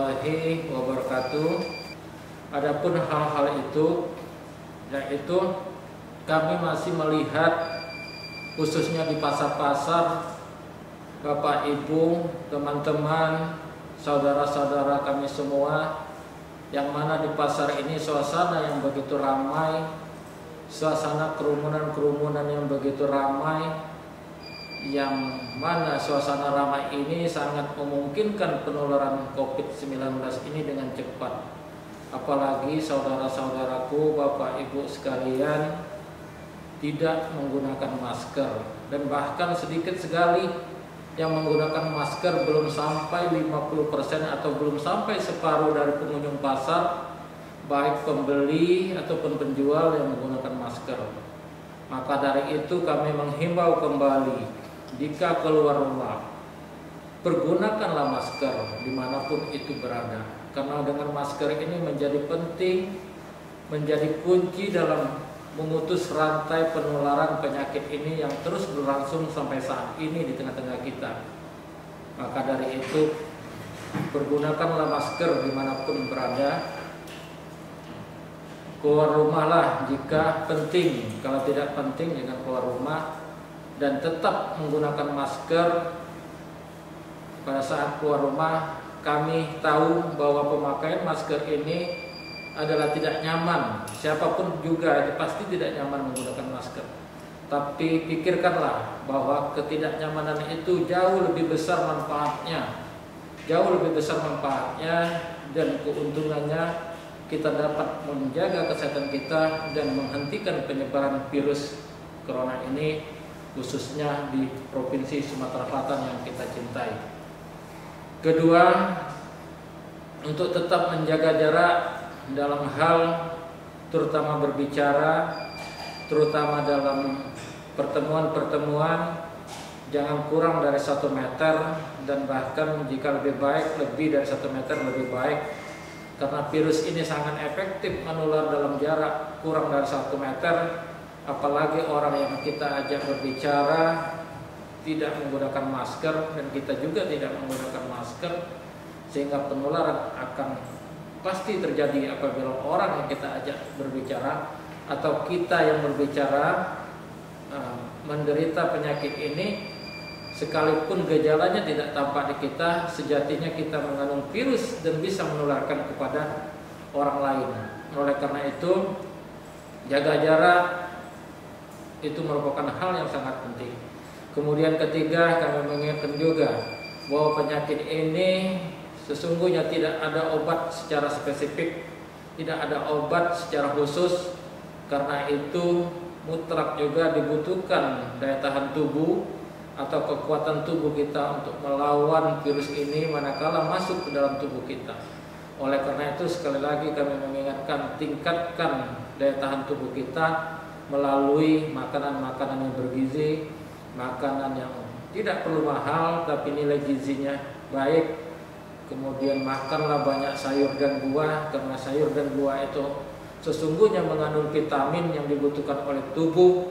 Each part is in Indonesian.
warahmatullahi wabarakatuh. Adapun hal-hal itu, yaitu kami masih melihat khususnya di pasar-pasar, Bapak Ibu, teman-teman, saudara-saudara kami semua, yang mana di pasar ini suasana yang begitu ramai, suasana kerumunan-kerumunan yang begitu ramai, yang mana suasana ramai ini sangat memungkinkan penularan COVID-19 ini dengan cepat. Apalagi saudara-saudaraku, Bapak Ibu sekalian, tidak menggunakan masker, dan bahkan sedikit sekali yang menggunakan masker, belum sampai 50% atau belum sampai separuh dari pengunjung pasar, baik pembeli ataupun penjual yang menggunakan masker. Maka dari itu kami menghimbau kembali, jika keluar rumah, pergunakanlah masker dimanapun itu berada. Karena dengan masker ini menjadi penting, menjadi kunci dalam memutus rantai penularan penyakit ini yang terus berlangsung sampai saat ini di tengah-tengah kita. Maka dari itu, pergunakanlah masker dimanapun berada. Keluar rumahlah jika penting, kalau tidak penting jangan keluar rumah. Dan tetap menggunakan masker pada saat keluar rumah. Kami tahu bahwa pemakaian masker ini adalah tidak nyaman. Siapapun juga pasti tidak nyaman menggunakan masker. Tapi pikirkanlah bahwa ketidaknyamanan itu jauh lebih besar manfaatnya. Jauh lebih besar manfaatnya dan keuntungannya, kita dapat menjaga kesehatan kita dan menghentikan penyebaran virus corona ini, khususnya di Provinsi Sumatera Selatan yang kita cintai. Kedua, untuk tetap menjaga jarak dalam hal terutama berbicara, terutama dalam pertemuan-pertemuan, jangan kurang dari 1 meter, dan bahkan jika lebih baik lebih dari 1 meter lebih baik, karena virus ini sangat efektif menular dalam jarak kurang dari 1 meter. Apalagi orang yang kita ajak berbicara tidak menggunakan masker, dan kita juga tidak menggunakan masker, sehingga penularan akan pasti terjadi apabila orang yang kita ajak berbicara atau kita yang berbicara menderita penyakit ini. Sekalipun gejalanya tidak tampak di kita, sejatinya kita mengandung virus dan bisa menularkan kepada orang lain. Oleh karena itu, jaga jarak itu merupakan hal yang sangat penting. Kemudian ketiga, kami mengingatkan juga bahwa penyakit ini sesungguhnya tidak ada obat secara spesifik, tidak ada obat secara khusus. Karena itu mutlak juga dibutuhkan daya tahan tubuh atau kekuatan tubuh kita untuk melawan virus ini manakala masuk ke dalam tubuh kita. Oleh karena itu, sekali lagi kami mengingatkan, tingkatkan daya tahan tubuh kita melalui makanan-makanan yang bergizi, makanan yang tidak perlu mahal tapi nilai gizinya baik. Kemudian makanlah banyak sayur dan buah, karena sayur dan buah itu sesungguhnya mengandung vitamin yang dibutuhkan oleh tubuh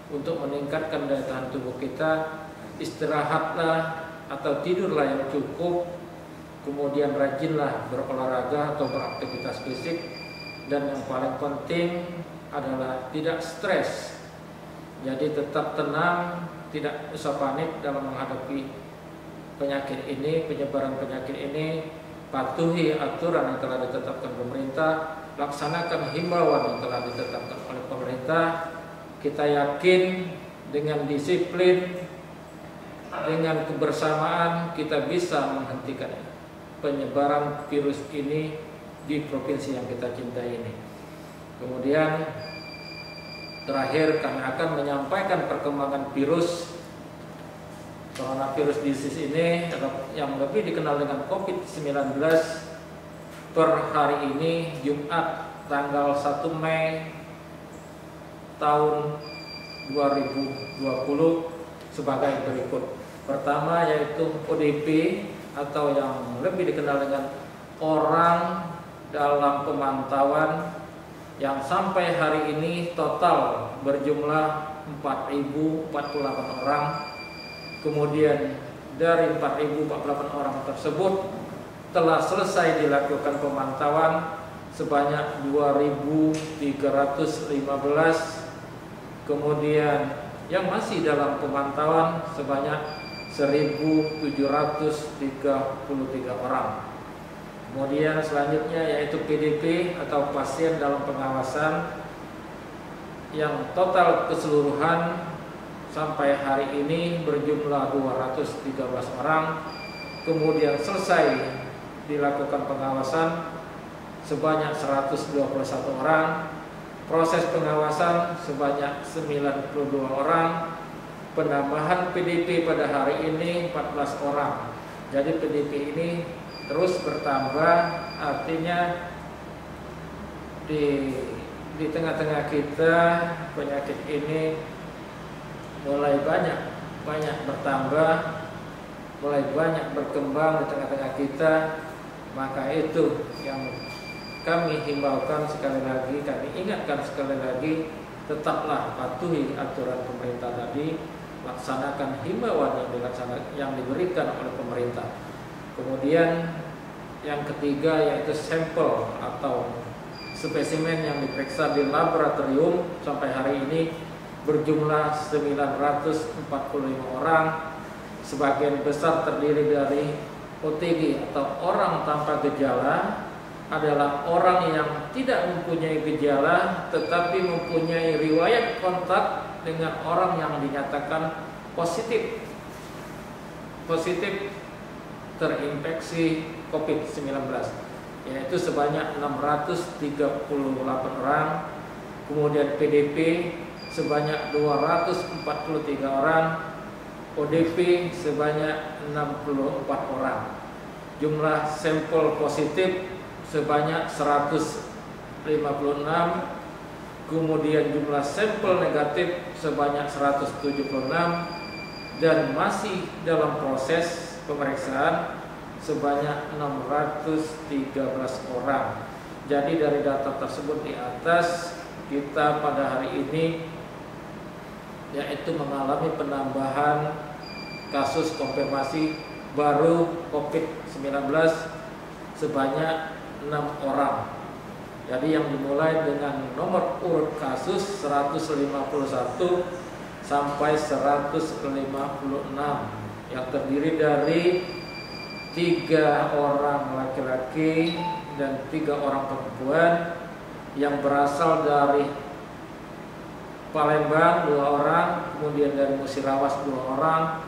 untuk meningkatkan daya tahan tubuh kita. Istirahatlah atau tidurlah yang cukup, kemudian rajinlah berolahraga atau beraktivitas fisik, dan yang paling penting adalah tidak stres. Jadi tetap tenang, tidak usah panik dalam menghadapi penyakit ini, penyebaran penyakit ini. Patuhi aturan yang telah ditetapkan pemerintah, laksanakan himbauan yang telah ditetapkan oleh pemerintah. Kita yakin dengan disiplin, dengan kebersamaan, kita bisa menghentikan penyebaran virus ini di provinsi yang kita cintai ini. Kemudian terakhir, kami akan menyampaikan perkembangan virus coronavirus disease ini yang lebih dikenal dengan COVID-19 per hari ini, Jumat tanggal 1 Mei tahun 2020 sebagai berikut. Pertama yaitu ODP atau yang lebih dikenal dengan orang dalam pemantauan, yang sampai hari ini total berjumlah 4.048 orang. Kemudian dari 4.048 orang tersebut telah selesai dilakukan pemantauan sebanyak 2.315, kemudian yang masih dalam pemantauan sebanyak 1.733 orang. Kemudian selanjutnya yaitu PDP atau pasien dalam pengawasan yang total keseluruhan sampai hari ini berjumlah 213 orang. Kemudian selesai dilakukan pengawasan sebanyak 121 orang, proses pengawasan sebanyak 92 orang, penambahan PDP pada hari ini 14 orang. Jadi PDP ini terus bertambah, artinya di tengah-tengah kita penyakit ini mulai banyak bertambah, mulai banyak berkembang di tengah-tengah kita. Maka itu yang kami himbaukan sekali lagi, kami ingatkan sekali lagi, tetaplah patuhi aturan pemerintah tadi, laksanakan himbauan yang diberikan oleh pemerintah. Kemudian yang ketiga yaitu sampel atau spesimen yang diperiksa di laboratorium sampai hari ini berjumlah 945 orang. Sebagian besar terdiri dari OTG atau orang tanpa gejala, adalah orang yang tidak mempunyai gejala tetapi mempunyai riwayat kontak dengan orang yang dinyatakan positif terinfeksi COVID-19, yaitu sebanyak 638 orang. Kemudian PDP sebanyak 243 orang, ODP sebanyak 64 orang. Jumlah sampel positif sebanyak 156, kemudian jumlah sampel negatif sebanyak 176, dan masih dalam proses pemeriksaan sebanyak 613 orang. Jadi dari data tersebut di atas, kita pada hari ini yaitu mengalami penambahan kasus konfirmasi baru COVID-19 sebanyak 6 orang. Jadi yang dimulai dengan nomor urut kasus 151 sampai 156, yang terdiri dari 3 orang laki-laki dan 3 orang perempuan, yang berasal dari Palembang 2 orang, kemudian dari Musirawas 2 orang,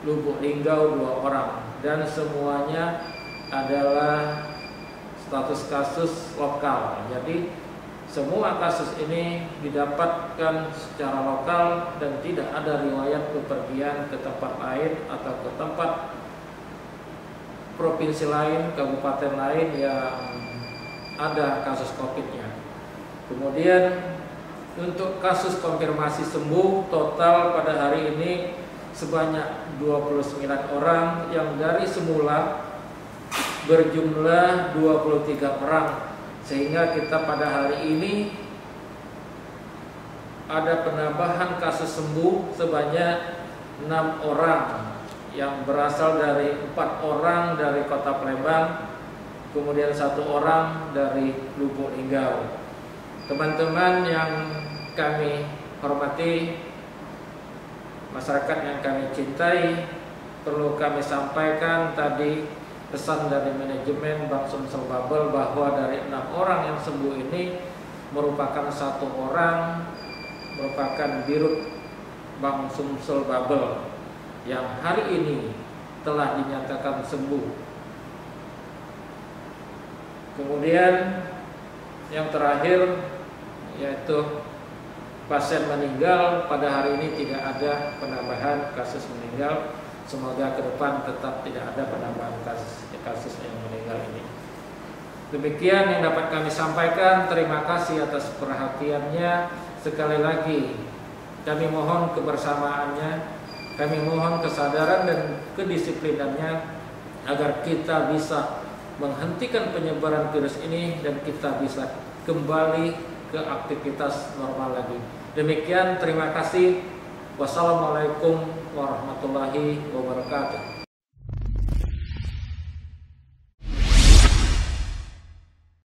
Lubuk Linggau 2 orang, dan semuanya adalah status kasus lokal. Jadi semua kasus ini didapatkan secara lokal dan tidak ada riwayat bepergian ke tempat lain atau ke tempat provinsi lain, kabupaten lain yang ada kasus COVID-nya. Kemudian untuk kasus konfirmasi sembuh total pada hari ini sebanyak 29 orang, yang dari semula berjumlah 23 orang, sehingga kita pada hari ini ada penambahan kasus sembuh sebanyak 6 orang, yang berasal dari 4 orang dari Kota Palembang, kemudian 1 orang dari Lubuk Linggau. Teman-teman yang kami hormati, masyarakat yang kami cintai, perlu kami sampaikan tadi pesan dari manajemen Bank Sumsel Babel bahwa dari 6 orang yang sembuh ini merupakan 1 orang merupakan dirut Bank Sumsel Babel yang hari ini telah dinyatakan sembuh. Kemudian yang terakhir yaitu pasien meninggal, pada hari ini tidak ada penambahan kasus meninggal. Semoga ke depan tetap tidak ada penambahan kasus yang meninggal ini. Demikian yang dapat kami sampaikan. Terima kasih atas perhatiannya. Sekali lagi kami mohon kebersamaannya, kami mohon kesadaran dan kedisiplinannya agar kita bisa menghentikan penyebaran virus ini dan kita bisa kembali ke aktivitas normal lagi. Demikian, terima kasih. Wassalamualaikum warahmatullahi wabarakatuh.